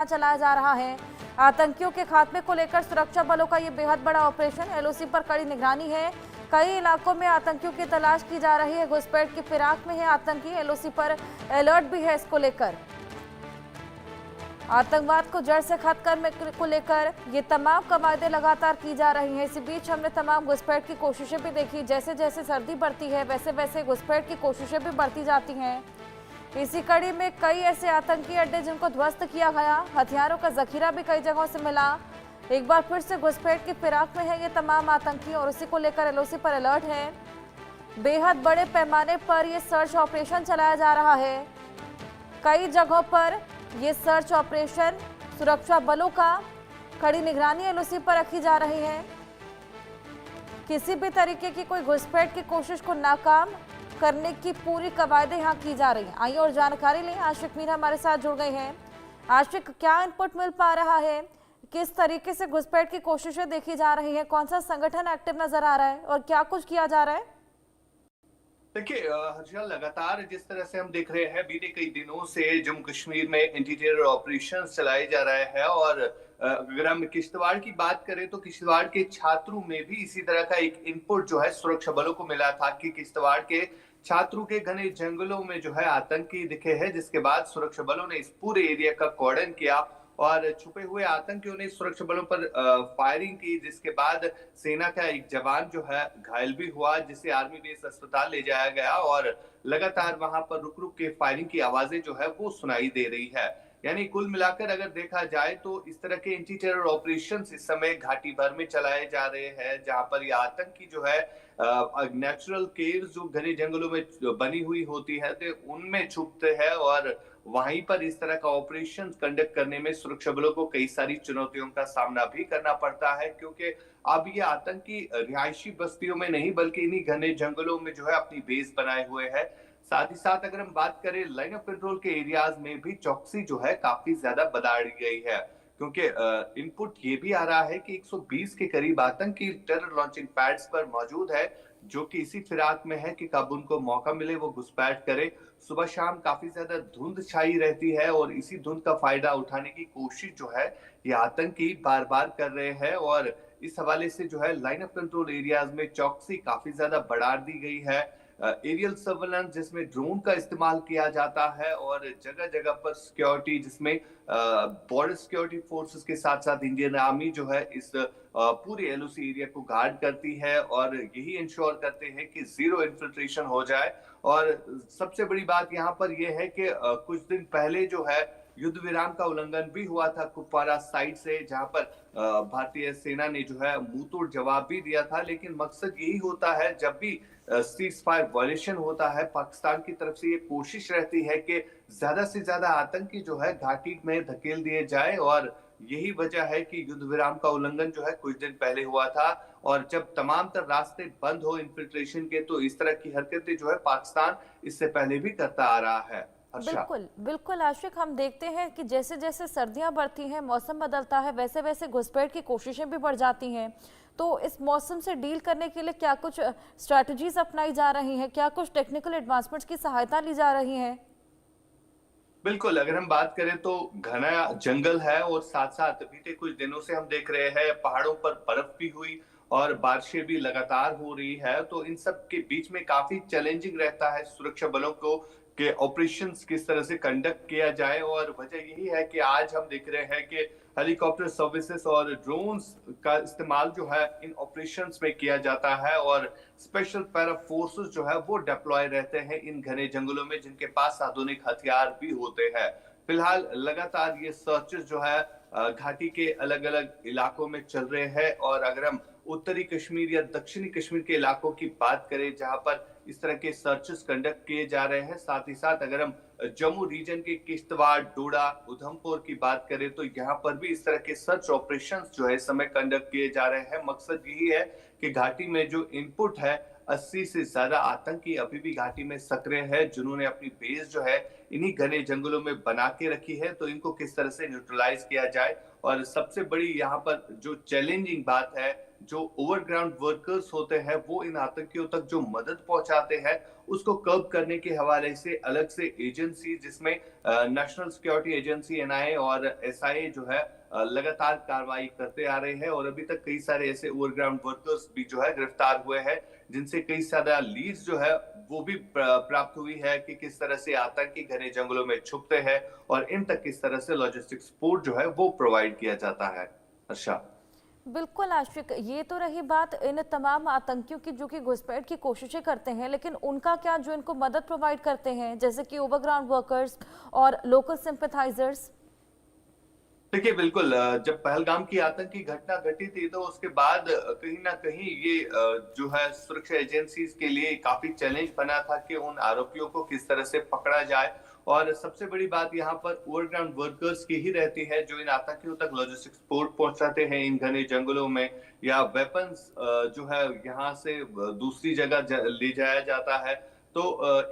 चलाया जा रहा है। आतंकियों के खात्मे को लेकर सुरक्षा बलों का ये बेहद बड़ा ऑपरेशन। एलओसी पर कड़ी निगरानी है। कई इलाकों में आतंकियों की तलाश की जा रही है। घुसपैठ की फिराक में है आतंकी। एलओसी पर अलर्ट भी है इसको लेकर। आतंकवाद को जड़ से खत्म करने को लेकर ये तमाम कवायदें लगातार की जा रही हैं। इसी बीच हमने तमाम घुसपैठ की कोशिशें भी देखी। जैसे जैसे सर्दी बढ़ती है वैसे वैसे घुसपैठ की कोशिशें भी बढ़ती जाती हैं। इसी कड़ी में कई ऐसे आतंकी अड्डे जिनको ध्वस्त किया गया। हथियारों का जखीरा भी कई जगहों से मिला। एक बार फिर से घुसपैठ की फिराक में है ये तमाम आतंकी और उसी को लेकर एलओसी पर अलर्ट है। बेहद बड़े पैमाने पर ये सर्च ऑपरेशन चलाया जा रहा है। कई जगहों पर ये सर्च ऑपरेशन सुरक्षा बलों का कड़ी निगरानी एलओसी पर रखी जा रही है। किसी भी तरीके की कोई घुसपैठ की कोशिश को नाकाम करने की पूरी कवायदें यहाँ की जा रही हैं। आइए और जानकारी लें। आशिक मीर हमारे साथ जुड़ गए हैं। आशिक, क्या इनपुट मिल पा रहा है? किस तरीके से घुसपैठ की कोशिशें देखी जा रही हैं? कौन सा संगठन एक्टिव नजर आ रहा है और क्या कुछ किया जा रहा है? देखिए हर्षल, लगातार जिस तरह से हम देख रहे हैं बीते कई दिनों से जम्मू कश्मीर में एंटी टेरर ऑपरेशन चलाए जा रहे हैं और अगर हम किश्तवाड़ की बात करें तो किश्तवाड़ के छात्रों में भी इसी तरह का एक इनपुट जो है सुरक्षा बलों को मिला था कि किश्तवाड़ के छात्रों के घने जंगलों में जो है आतंकी दिखे हैं, जिसके बाद सुरक्षा बलों ने इस पूरे एरिया का कॉर्डन किया और छुपे हुए आतंकियों ने सुरक्षा बलों पर फायरिंग की, जिसके बाद सेना का एक जवान जो है घायल भी हुआ, जिसे आर्मी बेस अस्पताल ले जाया गया और लगातार वहां पर रुक रुक के फायरिंग की आवाजें जो है वो सुनाई दे रही है। यानी कुल मिलाकर अगर देखा जाए तो इस तरह के एंटी टेरर ऑपरेशन इस समय घाटी भर में चलाए जा रहे हैं, जहां पर ये आतंकी जो है नेचुरल केव्स जो घने जंगलों में बनी हुई होती है तो उनमें छुपते हैं और वहीं पर इस तरह का ऑपरेशन कंडक्ट करने में सुरक्षा बलों को कई सारी चुनौतियों का सामना भी करना पड़ता है, क्योंकि अब ये आतंकी रिहायशी बस्तियों में नहीं बल्कि इन्हीं घने जंगलों में जो है अपनी बेस बनाए हुए है। साथ ही साथ अगर हम बात करें लाइन ऑफ कंट्रोल के एरियाज में भी चौकसी जो है काफी ज्यादा बढ़ा दी गई है, क्योंकि इनपुट ये भी आ रहा है कि 120 के करीब आतंकी टेरर लॉन्चिंग पैड्स पर मौजूद है, जो कि इसी फिराक में है कि कब उनको मौका मिले वो घुसपैठ करे। सुबह शाम काफी ज्यादा धुंध छाई रहती है और इसी धुंध का फायदा उठाने की कोशिश जो है ये आतंकी बार बार कर रहे हैं और इस हवाले से जो है लाइन ऑफ कंट्रोल एरियाज में चौकसी काफी ज्यादा बढ़ा दी गई है। एरियल सर्वेलेंस जिसमें ड्रोन का इस्तेमाल किया जाता है और जगह जगह पर सिक्योरिटी जिसमें बॉर्डर सिक्योरिटी फोर्सेस के साथ साथ इंडियन आर्मी जो है इस पूरे एलओसी एरिया को गार्ड करती है और यही इंश्योर करते हैं कि जीरो इन्फिल्ट्रेशन हो जाए। और सबसे बड़ी बात यहाँ पर यह है कि कुछ दिन पहले जो है युद्ध विराम का उल्लंघन भी हुआ था कुपवारा साइड से, जहां पर भारतीय सेना ने जो है मुंहतोड़ जवाब भी दिया था। लेकिन मकसद यही होता है जब भी सीज फायर वायलेशन होता है, पाकिस्तान की तरफ से ये कोशिश रहती है कि ज्यादा से ज्यादा आतंकी जो है घाटी में धकेल दिए जाए और यही वजह है कि युद्ध विराम का उल्लंघन जो है कुछ दिन पहले हुआ था और जब तमाम तर रास्ते बंद हो इन्फिल्ट्रेशन के तो इस तरह की हरकतें जो है पाकिस्तान इससे पहले भी करता आ रहा है। हर्षा। बिल्कुल बिल्कुल आशिक, हम देखते हैं कि जैसे जैसे सर्दियां बढ़ती हैं, मौसम बदलता है, वैसे वैसे घुसपैठ की कोशिशें भी बढ़ जाती हैं। तो इस मौसम से डील करने के लिए क्या कुछ स्ट्रैटेजीज अपनाई जा रही हैं? क्या कुछ टेक्निकल एडवांसमेंट्स की सहायता ली जा रही है? बिल्कुल, अगर हम बात करें तो घना जंगल है और साथ साथ बीते कुछ दिनों से हम देख रहे हैं पहाड़ों पर बर्फ भी हुई और बारिशें भी लगातार हो रही है, तो इन सब के बीच में काफी चैलेंजिंग रहता है सुरक्षा बलों को कि ऑपरेशंस किस तरह से कंडक्ट किया जाए। और वजह यही है कि आज हम देख रहे हैं कि हेलीकॉप्टर सर्विसेज और ड्रोन्स का इस्तेमाल जो है इन ऑपरेशंस में किया जाता है और स्पेशल पैरा फोर्सेस जो है वो डिप्लॉय रहते हैं इन घने जंगलों में, जिनके पास आधुनिक हथियार भी होते हैं। फिलहाल लगातार ये सर्चेस जो है घाटी के अलग अलग इलाकों में चल रहे हैं और अगर हम उत्तरी कश्मीर या दक्षिणी कश्मीर के इलाकों की बात करें जहां पर इस तरह के सर्चेस कंडक्ट किए जा रहे हैं, साथ ही साथ अगर हम जम्मू रीजन के किश्तवाड़, डोडा, उधमपुर की बात करें तो यहाँ पर भी इस तरह के सर्च ऑपरेशंस जो है इस समय कंडक्ट किए जा रहे हैं। मकसद यही है कि घाटी में जो इनपुट है 80 से ज्यादा आतंकी अभी भी घाटी में सक्रिय है, जिन्होंने अपनी बेस जो है इन्हीं घने जंगलों में बना के रखी है, तो इनको किस तरह से न्यूट्रलाइज किया जाए। और सबसे बड़ी यहाँ पर जो चैलेंजिंग बात है, जो ओवरग्राउंड वर्कर्स होते हैं वो इन आतंकियों तक जो मदद पहुंचाते हैं उसको कर्ब करने के हवाले से अलग से एजेंसी, जिसमें नेशनल सिक्योरिटी एजेंसी एनआईए और एसआईए जो है लगातार कार्रवाई करते आ रहे हैं। और अभी तक कई सारे ऐसे ओवरग्राउंड वर्कर्स भी जो है गिरफ्तार हुए हैं, जिनसे कई सारा लीड्स जो है वो भी प्राप्त हुई है कि किस तरह से आतंकी घने जंगलों में छुपते हैं और इन तक किस तरह से लॉजिस्टिक सपोर्ट जो है वो प्रोवाइड किया जाता है। हर्षा। बिल्कुल आशिक, ये तो रही बात इन तमाम आतंकियों की जो कि घुसपैठ की कोशिशें करते हैं, लेकिन उनका क्या जो इनको मदद प्रोवाइड करते हैं जैसे कि ओवरग्राउंड वर्कर्स और लोकल सिंपैथाइजर्स? देखिए बिल्कुल, जब पहलगाम की आतंकी घटना घटी थी तो उसके बाद कहीं ना कहीं ये जो है सुरक्षा एजेंसीज के लिए काफी चैलेंज बना था कि उन आरोपियों को किस तरह से पकड़ा जाए। और सबसे बड़ी बात यहाँ पर ओवरग्राउंड वर्कर्स की ही रहती है, जो इन आतंकियों तक लॉजिस्टिक सपोर्ट पहुंचाते हैं इन घने जंगलों में, या वेपन्स जो है यहाँ से दूसरी जगह ले जाया जाता है। तो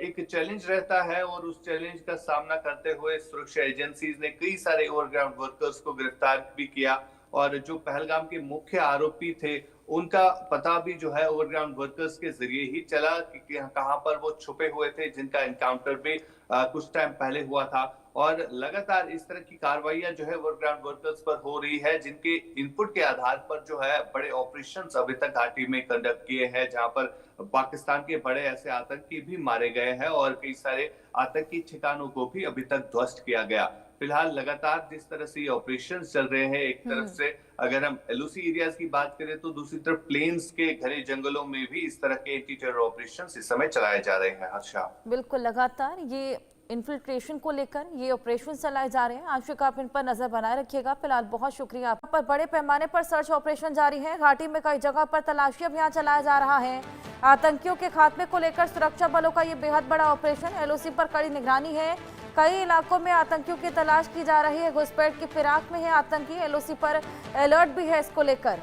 एक चैलेंज रहता है और उस चैलेंज का सामना करते हुए सुरक्षा एजेंसीज ने कई सारे ओवरग्राउंड वर्कर्स को गिरफ्तार भी किया। और जो पहलगाम के मुख्य आरोपी थे उनका पता भी जो है ओवरग्राउंड वर्कर्स के जरिए ही चला कि कहां पर वो छुपे हुए थे, जिनका एनकाउंटर भी कुछ टाइम पहले हुआ था। और लगातार इस तरह की कार्रवाइयां जो है ओवरग्राउंड वर्कर्स पर हो रही है, जिनके इनपुट के आधार पर जो है बड़े ऑपरेशंस अभी तक घाटी में कंडक्ट किए हैं, जहां पर पाकिस्तान के बड़े ऐसे आतंकी भी मारे गए हैं और कई सारे आतंकी ठिकानों को भी अभी तक ध्वस्त किया गया। फिलहाल लगातार जिस तरह से ये ऑपरेशन चल रहे हैं, एक तरफ से अगर हम एलओसी एरियाज की बात करें तो दूसरी तरफ प्लेन्स के घने जंगलों में भी इस तरह के एंटी टेरर ऑपरेशन इस समय चलाए जा रहे हैं। हर्षा। बिल्कुल, लगातार ये इन्फिल्ट्रेशन को लेकर ये ऑपरेशन चलाए जा रहे हैं। आशिक, आप इन पर नजर बनाए रखिएगा। फिलहाल बहुत शुक्रिया। आप पर बड़े पैमाने पर सर्च ऑपरेशन जारी है। घाटी में कई जगह पर तलाशी अभियान चलाया जा रहा है। आतंकियों के खात्मे को लेकर सुरक्षा बलों का ये बेहद बड़ा ऑपरेशन, एलओसी पर कड़ी निगरानी है। कई इलाकों में आतंकियों की तलाश की जा रही है। घुसपैठ की फिराक में है आतंकी, एलओसी पर अलर्ट भी है इसको लेकर।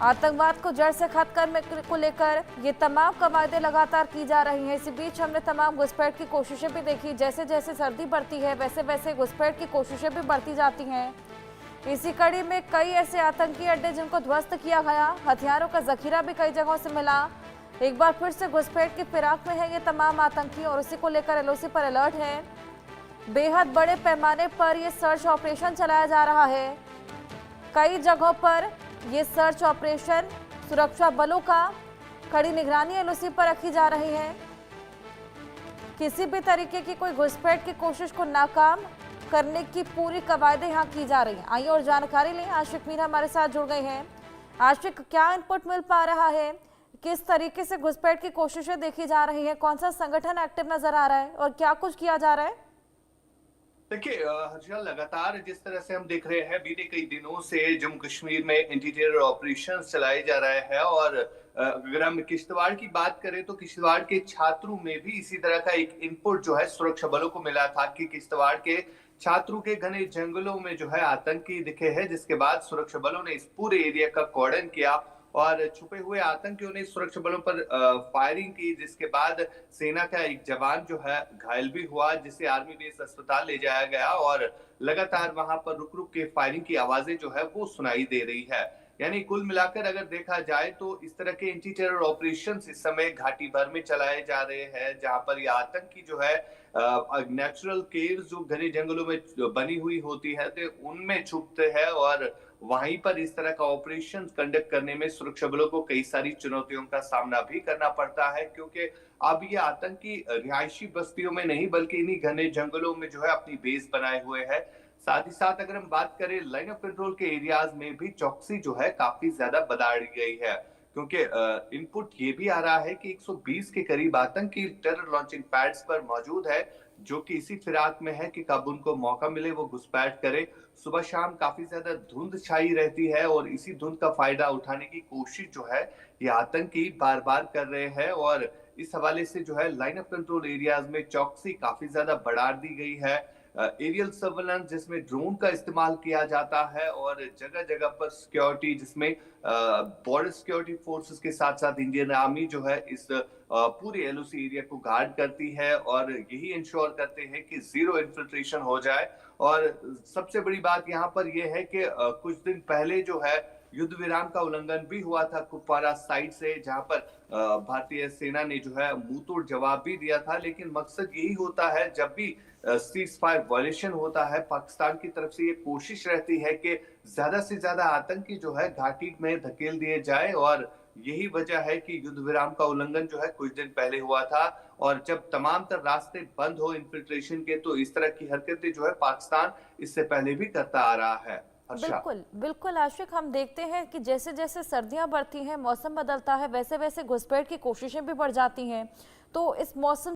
आतंकवाद को जड़ से खत्म करने को लेकर ये तमाम कवायदें लगातार की जा रही हैं। इसी बीच हमने तमाम घुसपैठ की कोशिशें भी देखी। जैसे जैसे सर्दी बढ़ती है वैसे वैसे घुसपैठ की कोशिशें भी बढ़ती जाती हैं। इसी कड़ी में कई ऐसे आतंकी अड्डे जिनको ध्वस्त किया गया, हथियारों का जखीरा भी कई जगहों से मिला। एक बार फिर से घुसपैठ की फिराक में है ये तमाम आतंकी और उसी को लेकर एलओसी पर अलर्ट है। बेहद बड़े पैमाने पर ये सर्च ऑपरेशन चलाया जा रहा है। कई जगहों पर ये सर्च ऑपरेशन सुरक्षा बलों का कड़ी निगरानी एलओसी पर रखी जा रही है। किसी भी तरीके की कोई घुसपैठ की कोशिश को नाकाम करने की पूरी कवायदें यहाँ की जा रही हैं। आइए और जानकारी लें। आशिक मीर हमारे साथ जुड़ गए हैं। आशिक, क्या इनपुट मिल पा रहा है? किस तरीके से घुसपैठ की कोशिशें देखी जा रही है? कौन सा संगठन एक्टिव नजर आ रहा है और क्या कुछ किया जा रहा है? देखिए हर्षल, लगातार जिस तरह से हम देख रहे हैं बीते कई दिनों से जम्मू कश्मीर में एंटी टेरर ऑपरेशन चलाए जा रहे हैं। और अगर हम किश्तवाड़ की बात करें तो किश्तवाड़ के छात्रों में भी इसी तरह का एक इनपुट जो है सुरक्षा बलों को मिला था कि किश्तवाड़ के छात्रों के घने जंगलों में जो है आतंकी दिखे हैं, जिसके बाद सुरक्षा बलों ने इस पूरे एरिया का कॉर्डन किया और छुपे हुए आतंकियों ने सुरक्षा बलों पर फायरिंग की, जिसके बाद सेना का एक जवान जो है घायल भी हुआ, जिसे आर्मी बेस अस्पताल ले जाया गया। और लगातार वहां पर रुक रुक के फायरिंग की आवाजें जो है वो सुनाई दे रही है। यानी कुल मिलाकर अगर देखा जाए तो इस तरह के एंटी टेरर ऑपरेशन इस समय घाटी भर में चलाए जा रहे हैं, जहां पर ये आतंकी जो है नेचुरल केव्स जो घने जंगलों में बनी हुई होती है तो उनमें छुपते हैं और वहीं पर इस तरह का ऑपरेशन कंडक्ट करने में सुरक्षा बलों को कई सारी चुनौतियों का सामना भी करना पड़ता है, क्योंकि अब ये आतंकी रिहायशी बस्तियों में नहीं बल्कि इन्हीं घने जंगलों में जो है अपनी बेस बनाए हुए है। साथ ही साथ अगर हम बात करें लाइन ऑफ कंट्रोल के एरियाज में भी चौकसी जो है काफी ज्यादा बढ़ाई गई है, क्योंकि इनपुट ये भी आ रहा है कि 120 के करीब आतंकी टेरर लॉन्चिंग पैड्स पर मौजूद है, जो कि इसी फिराक में है कि कब उनको मौका मिले वो घुसपैठ करे। सुबह शाम काफी ज्यादा धुंध छाई रहती है और इसी धुंध का फायदा उठाने की कोशिश जो है ये आतंकी बार बार कर रहे हैं। और इस हवाले से जो है लाइन ऑफ कंट्रोल एरियाज में चौकसी काफी ज्यादा बढ़ा दी गई है। एरियल सर्वेलेंस जिसमें ड्रोन का इस्तेमाल किया जाता है और जगह जगह पर सिक्योरिटी जिसमें बॉर्डर सिक्योरिटी फोर्सेस के साथ साथ इंडियन आर्मी जो है इस पूरे एलओसी एरिया को गार्ड करती है और यही इंश्योर करते हैं कि जीरो इन्फिल्ट्रेशन हो जाए। और सबसे बड़ी बात यहाँ पर यह है कि कुछ दिन पहले जो है युद्ध विराम का उल्लंघन भी हुआ था कुपवारा साइड से, जहां पर भारतीय सेना ने जो है मुंहतोड़ जवाब भी दिया था। लेकिन मकसद यही होता है, जब भी सीज फायर वायलेशन होता है, पाकिस्तान की तरफ से ये कोशिश रहती है कि ज्यादा से ज्यादा आतंकी जो है घाटी में धकेल दिए जाए। और यही वजह है कि युद्ध विराम का उल्लंघन जो है कुछ दिन पहले हुआ था, और जब तमाम तर रास्ते बंद हो इन्फिल्ट्रेशन के, तो इस तरह की हरकतें जो है पाकिस्तान इससे पहले भी करता आ रहा है। बिल्कुल बिल्कुल आशिक, हम देखते हैं कि जैसे जैसे सर्दियां बढ़ती हैं, मौसम बदलता है, वैसे वैसे घुसपैठ की कोशिशें भी बढ़ जाती हैं। तो इस मौसम